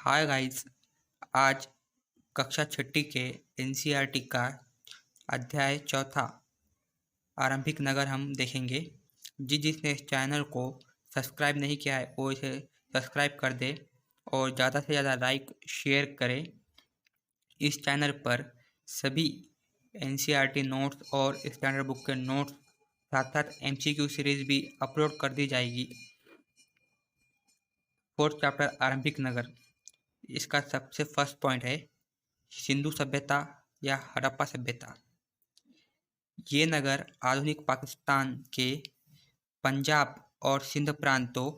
Hi guys. आज कक्षा छठी के एनसीईआरटी का अध्याय चौथा आरंभिक नगर हम देखेंगे। जिसने इस चैनल को सब्सक्राइब नहीं किया है वो इसे सब्सक्राइब कर दे और ज़्यादा से ज़्यादा लाइक शेयर करें। इस चैनल पर सभी एनसीईआरटी नोट्स और स्टैंडर्ड बुक के नोट्स साथ साथ एमसीक्यू सीरीज भी अपलोड कर दी जाएगी। फोर्थ चैप्टर आरंभिक नगर, इसका सबसे फर्स्ट पॉइंट है सिंधु सभ्यता या हड़प्पा सभ्यता। ये नगर आधुनिक पाकिस्तान के पंजाब और सिंध प्रांतों,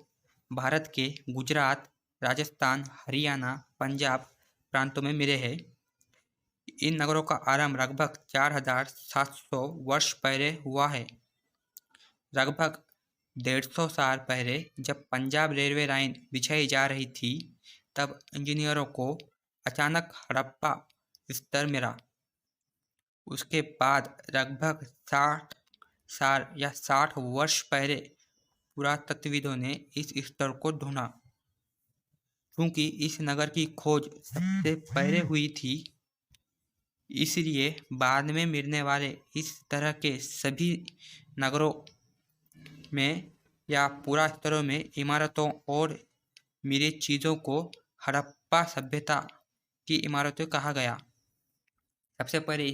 भारत के गुजरात, राजस्थान, हरियाणा, पंजाब प्रांतों में मिले हैं। इन नगरों का आरंभ लगभग 4700 वर्ष पहले हुआ है। लगभग 150 साल पहले जब पंजाब रेलवे लाइन बिछाई जा रही थी, तब इंजीनियरों को अचानक हड़प्पा स्तर मिला। उसके बाद लगभग 60 साल या 60 वर्ष पहले पुरातत्वविदों ने इस स्तर को ढूंढा। क्योंकि इस नगर की खोज सबसे पहले हुई थी, इसलिए बाद में मिलने वाले इस तरह के सभी नगरों में या पूरा स्तरों में इमारतों और मिली चीज़ों को हड़प्पा सभ्यता की इमारतें कहा गया। सबसे पहले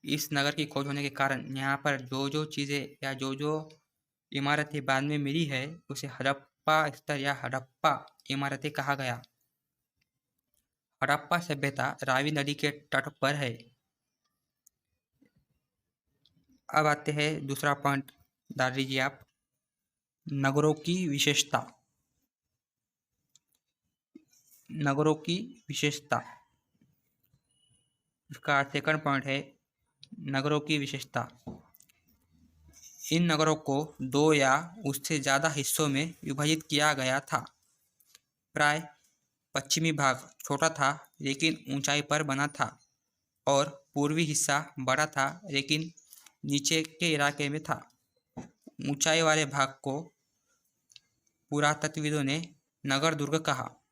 इस नगर की खोज होने के कारण यहाँ पर जो चीज़ें या जो इमारतें बाद में मिली है उसे हड़प्पा स्तर या हड़प्पा इमारतें कहा गया। हड़प्पा सभ्यता रावी नदी के तट पर है। अब आते हैं दूसरा पॉइंट, डाल लीजिए आप, नगरों की विशेषता। नगरों की विशेषता, इसका सेकंड पॉइंट है नगरों की विशेषता। इन नगरों को 2 या उससे ज़्यादा हिस्सों में विभाजित किया गया था। प्राय पश्चिमी भाग छोटा था लेकिन ऊंचाई पर बना था और पूर्वी हिस्सा बड़ा था लेकिन नीचे के इलाके में था। ऊंचाई वाले भाग को पुरातत्वविदों ने नगर दुर्ग कहा।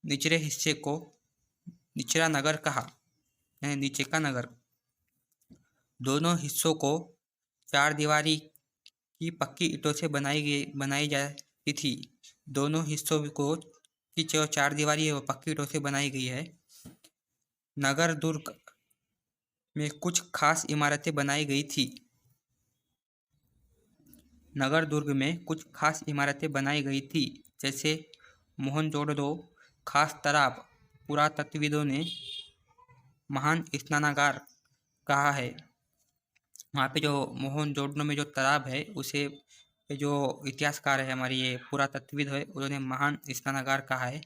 निचले हिस्से को निचला नगर कहा, यानी नीचे का नगर। दोनों हिस्सों को 4 दीवारी की पक्की ईंटों से बनाई जाती थी। दोनों हिस्सों को की जो 4 दीवारी है वो पक्की ईंटों से बनाई गई है। नगर दुर्ग में कुछ खास इमारतें बनाई गई थी। नगर दुर्ग में कुछ खास इमारतें बनाई गई थी, जैसे मोहनजोदड़ो खास तालाब। पुरातत्वविदों ने महान स्नानागार कहा है। वहाँ पे जो मोहनजोदड़ो में जो तालाब है उसे जो इतिहासकार है, हमारी ये पुरातत्वविद है, उन्होंने महान स्नानागार कहा है।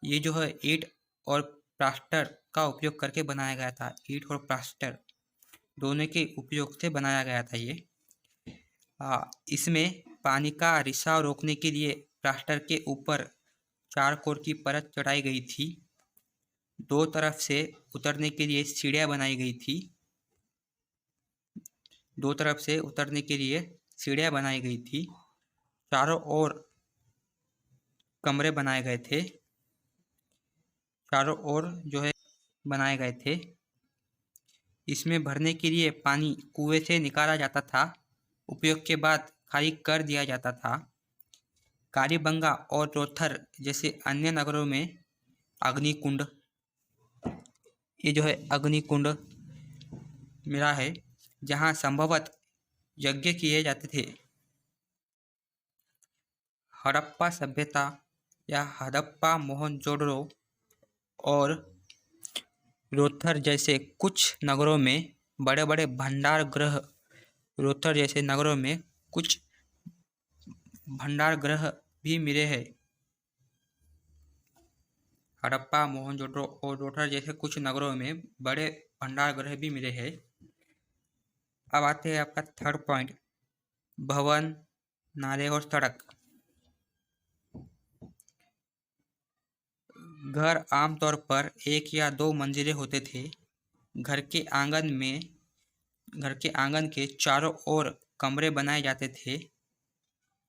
ये जो है ईंट और प्लास्टर का उपयोग करके बनाया गया था। ईंट और प्लास्टर दोनों के उपयोग से बनाया गया था ये। इसमें पानी का रिसाव रोकने के लिए प्लास्टर के ऊपर चारकोल की परत चढ़ाई गई थी। 2 तरफ से उतरने के लिए सीढ़ियाँ बनाई गई थी। 2 तरफ से उतरने के लिए सीढ़ियाँ बनाई गई थी। चारों ओर कमरे बनाए गए थे। चारों ओर जो है बनाए गए थे। इसमें भरने के लिए पानी कुएं से निकाला जाता था। उपयोग के बाद खाली कर दिया जाता था। कालीबंगा और रोथर जैसे अन्य नगरों में अग्निकुंड, ये जो है अग्निकुंड मिला है, जहाँ संभवतः यज्ञ किए जाते थे। हड़प्पा सभ्यता या हड़प्पा मोहनजोदड़ो और रोथर जैसे कुछ नगरों में बड़े बड़े भंडार गृह, रोथर जैसे नगरों में कुछ भंडार गृह भी मिले हैं। हड़प्पा, मोहनजोदड़ो और रोथर जैसे कुछ नगरों में बड़े भंडार गृह भी मिले हैं। अब आते हैं आपका थर्ड पॉइंट, भवन, नाले और सड़क। घर आमतौर पर 1 या 2 मंजिले होते थे। घर के आंगन के चारों ओर कमरे बनाए जाते थे।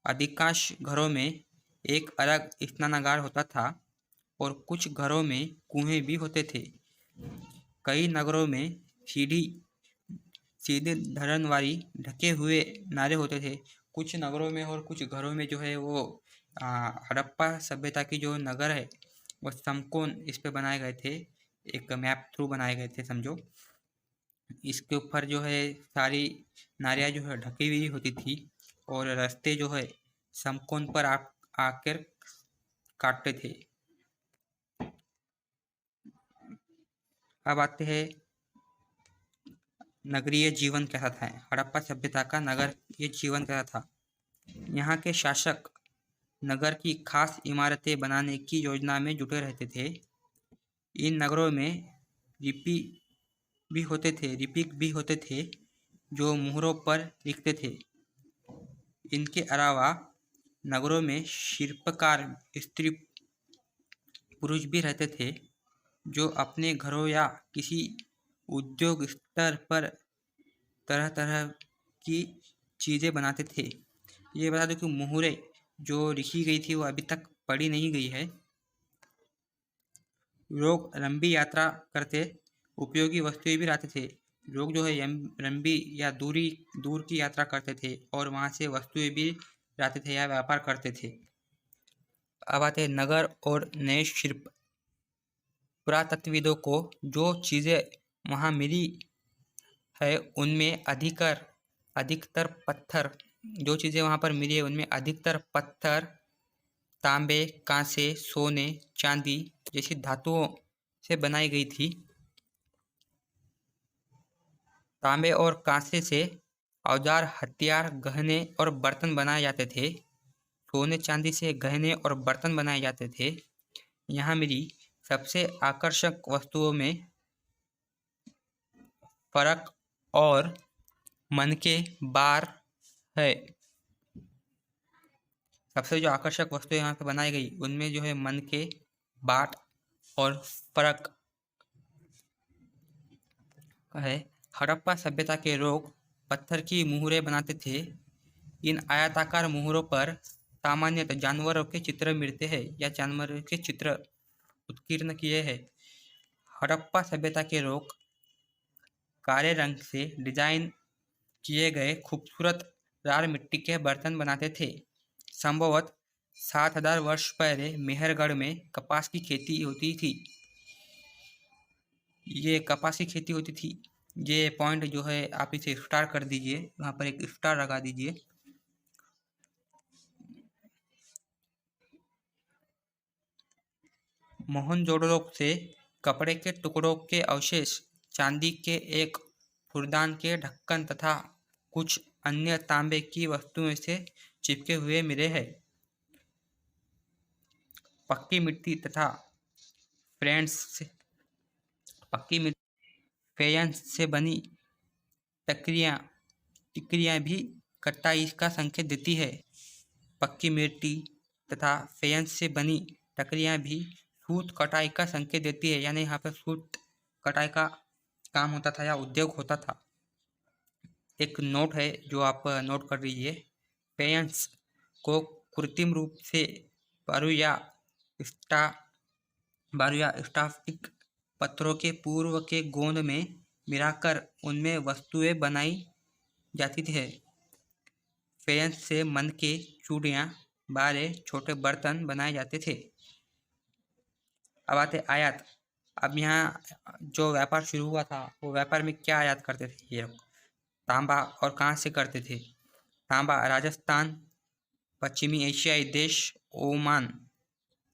अधिकांश घरों में एक अलग स्नानागार होता था। और कुछ घरों में कुएं भी होते थे। कई नगरों में सीधे धरनवारी ढके हुए नारे होते थे। कुछ नगरों में और कुछ घरों में जो है वो हड़प्पा सभ्यता की जो नगर है वो समकोण इस पे बनाए गए थे, एक मैप थ्रू बनाए गए थे समझो। इसके ऊपर जो है सारी नारियाँ जो है ढकी हुई होती थी और रास्ते जो है समकोण पर आकर काटते थे। अब आते हैं नगरीय जीवन कैसा था। हड़प्पा सभ्यता का नगर ये जीवन कैसा था। यहाँ के शासक नगर की खास इमारतें बनाने की योजना में जुटे रहते थे। इन नगरों में लिपिक भी होते थे जो मुहरों पर लिखते थे। इनके अलावा नगरों में शिल्पकार स्त्री पुरुष भी रहते थे जो अपने घरों या किसी उद्योग स्तर पर तरह तरह की चीज़ें बनाते थे। ये बता दो कि मुहरें जो लिखी गई थी वो अभी तक पढ़ी नहीं गई है। लोग लंबी यात्रा करते उपयोगी वस्तुएं भी लाते थे। लोग जो है लंबी या दूर की यात्रा करते थे और वहाँ से वस्तुएं भी लाते थे या व्यापार करते थे। अब आते हैं नगर और नए शिल्प। पुरातत्वविदों को जो चीज़ें वहाँ मिली है उनमें अधिकतर पत्थर, जो चीज़ें वहाँ पर मिली है उनमें अधिकतर पत्थर, तांबे, कांसे, सोने, चांदी जैसी धातुओं से बनाई गई थी। तांबे और कांसे से औजार, हथियार, गहने और बर्तन बनाए जाते थे। सोने चांदी से गहने और बर्तन बनाए जाते थे। यहाँ मिली सबसे आकर्षक वस्तुओं में फरक और मनके बार है। सबसे जो आकर्षक वस्तुएं यहाँ पे बनाई गई उनमें जो है मनके, बाट और फरक है। हड़प्पा सभ्यता के लोग पत्थर की मुहरें बनाते थे। इन आयताकार मुहरों पर सामान्यतः जानवरों के चित्र मिलते हैं या जानवरों के चित्र उत्कीर्ण किए हैं। हड़प्पा सभ्यता के लोग काले रंग से डिजाइन किए गए खूबसूरत लाल मिट्टी के बर्तन बनाते थे। संभवतः 7000 वर्ष पहले मेहरगढ़ में कपास की खेती होती थी। ये कपास की खेती होती थी। ये पॉइंट जो है आप इसे स्टार कर दीजिए, वहाँ पर एक स्टार लगा दीजिए। मोहनजोदड़ो से कपड़े के टुकड़ों के अवशेष, चांदी के एक फूलदान के ढक्कन तथा कुछ अन्य तांबे की वस्तुओं से चिपके हुए मिले हैं। पक्की मिट्टी तथा फेयंस से बनी टिकरियाँ भी कटाई का संकेत देती है। पक्की मिट्टी तथा फेयंस से बनी टकरियाँ भी सूत कटाई का संकेत देती है, यानी यहाँ पर सूत कटाई का काम होता था या उद्योग होता था। एक नोट है जो आप नोट कर लीजिए। फेयंस को कृत्रिम रूप से बारू या स्टाफिक पत्थरों के पूर्व के गोंद में मिलाकर उनमें वस्तुएं बनाई जाती थी। फेयंस से मनके, चूड़ियाँ, बाले, छोटे बर्तन बनाए जाते थे। अब आते आयात। अब यहाँ जो व्यापार शुरू हुआ था वो व्यापार में क्या आयात करते थे ये लोग। तांबा और कहाँ से करते थे। तांबा राजस्थान, पश्चिमी एशियाई देश, ओमान,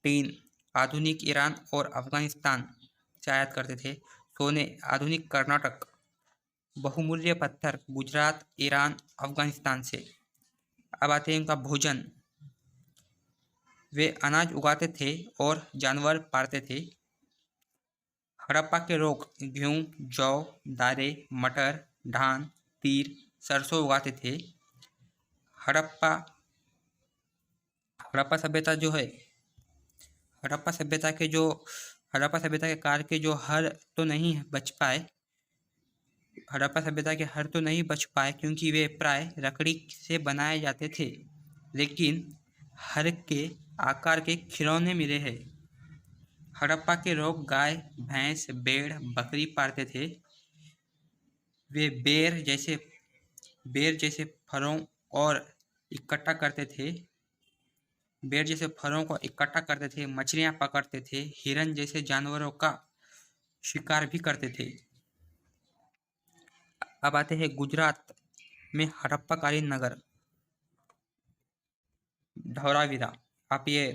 टीन आधुनिक ईरान और अफगानिस्तान से आयात करते थे। सोने आधुनिक कर्नाटक, बहुमूल्य पत्थर गुजरात, ईरान, अफगानिस्तान से। अब आते हैं उनका भोजन। वे अनाज उगाते थे और जानवर पालते थे। हड़प्पा के लोग गेहूँ, जौ, दालें, मटर, धान, तीर, सरसों उगाते थे। हड़प्पा सभ्यता जो है हड़प्पा सभ्यता के काल के जो हर तो नहीं बच पाए। हड़प्पा सभ्यता के हर तो नहीं बच पाए क्योंकि वे प्राय लकड़ी से बनाए जाते थे, लेकिन हर के आकार के खिलौने मिले हैं। हड़प्पा के लोग गाय, भैंस, भेड़, बकरी पालते थे। वे बेर जैसे फलों और इकट्ठा करते थे बेर जैसे फलों को इकट्ठा करते थे, मछलियां पकड़ते थे, हिरन जैसे जानवरों का शिकार भी करते थे। अब आते हैं गुजरात में हड़प्पाकालीन नगर धौलावीरा। आप ये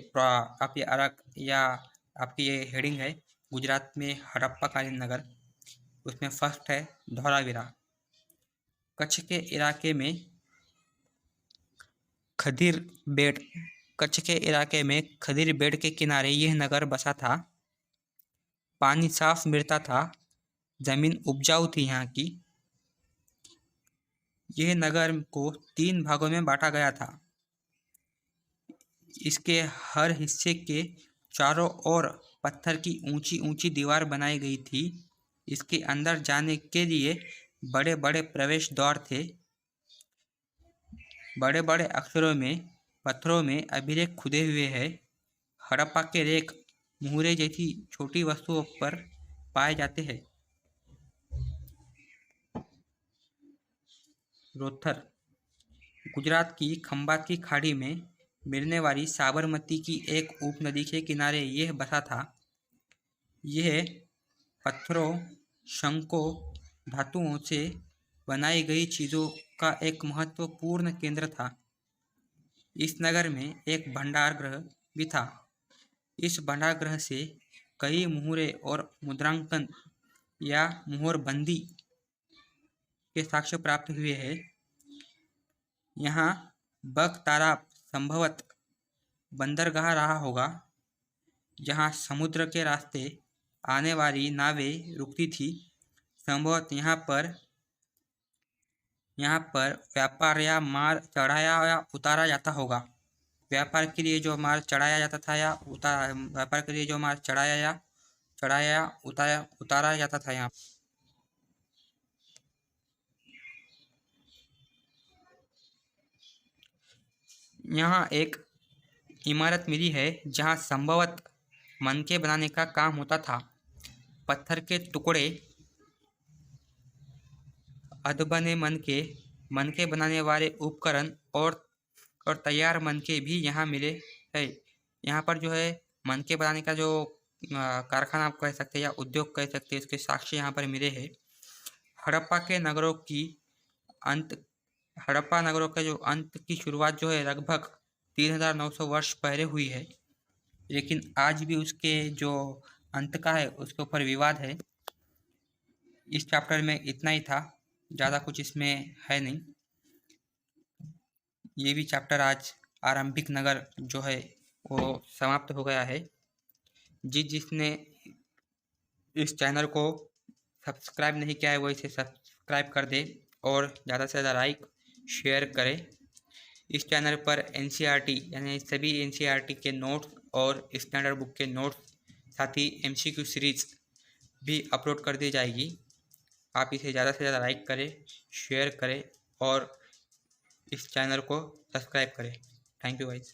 अलग या आपकी ये हेडिंग है, गुजरात में हड़प्पाकालीन नगर, उसमें फर्स्ट है धौलावीरा। कच्छ के इलाके में खदीर बेट कच्छ के इलाके में खदीर बेट के किनारे यह नगर बसा था। पानी साफ मिलता था, जमीन उपजाऊ थी यहाँ की। यह नगर को 3 भागों में बांटा गया था। इसके हर हिस्से के चारों ओर पत्थर की ऊंची ऊंची दीवार बनाई गई थी। इसके अंदर जाने के लिए बड़े बड़े प्रवेश द्वार थे। बड़े बड़े अक्षरों में पत्थरों में अभिलेख खुदे हुए हैं। हड़प्पा के रेख मुहरे जैसी छोटी वस्तुओं पर पाए जाते हैं। रोथर गुजरात की खंभात की खाड़ी में मिलने वाली साबरमती की एक उपनदी के किनारे यह बसा था। यह पत्थरों, शंकों, धातुओं से बनाई गई चीज़ों का एक महत्वपूर्ण केंद्र था। इस नगर में एक भंडार गृह भी था। इस भंडार गृह से कई मुहरे और मुद्रांकन या मुहरबंदी के साक्ष्य प्राप्त हुए हैं। यहाँ बगताराब संभवतः बंदरगाह रहा होगा, जहाँ समुद्र के रास्ते आने वाली नावें रुकती थी। संभवतः यहाँ पर व्यापार या माल चढ़ाया या उतारा जाता होगा। व्यापार के लिए जो माल चढ़ाया जाता था या व्यापार के लिए जो माल चढ़ाया उतारा जाता था। यहाँ एक इमारत मिली है जहाँ संभवतः मनके बनाने का काम होता था। पत्थर के टुकड़े, अधबने मनके बनाने वाले उपकरण और तैयार मनके भी यहाँ मिले हैं। यहाँ पर जो है मनके बनाने का जो कारखाना आप कह सकते हैं या उद्योग कह सकते हैं, इसके साक्ष्य यहाँ पर मिले हैं। हड़प्पा नगरों के जो अंत की शुरुआत जो है लगभग 3900 वर्ष पहले हुई है, लेकिन आज भी उसके जो अंत का है उसके ऊपर विवाद है। इस चैप्टर में इतना ही था, ज़्यादा कुछ इसमें है नहीं। ये भी चैप्टर आज आरंभिक नगर जो है वो समाप्त हो गया है। जिसने इस चैनल को सब्सक्राइब नहीं किया है वो इसे सब्सक्राइब कर दे और ज़्यादा से ज़्यादा लाइक शेयर करें। इस चैनल पर NCERT यानी सभी NCERT के नोट्स और स्टैंडर्ड बुक के नोट्स, साथ ही MCQ सीरीज भी अपलोड कर दी जाएगी। आप इसे ज़्यादा से ज़्यादा लाइक करें, शेयर करें और इस चैनल को सब्सक्राइब करें। Thank you guys.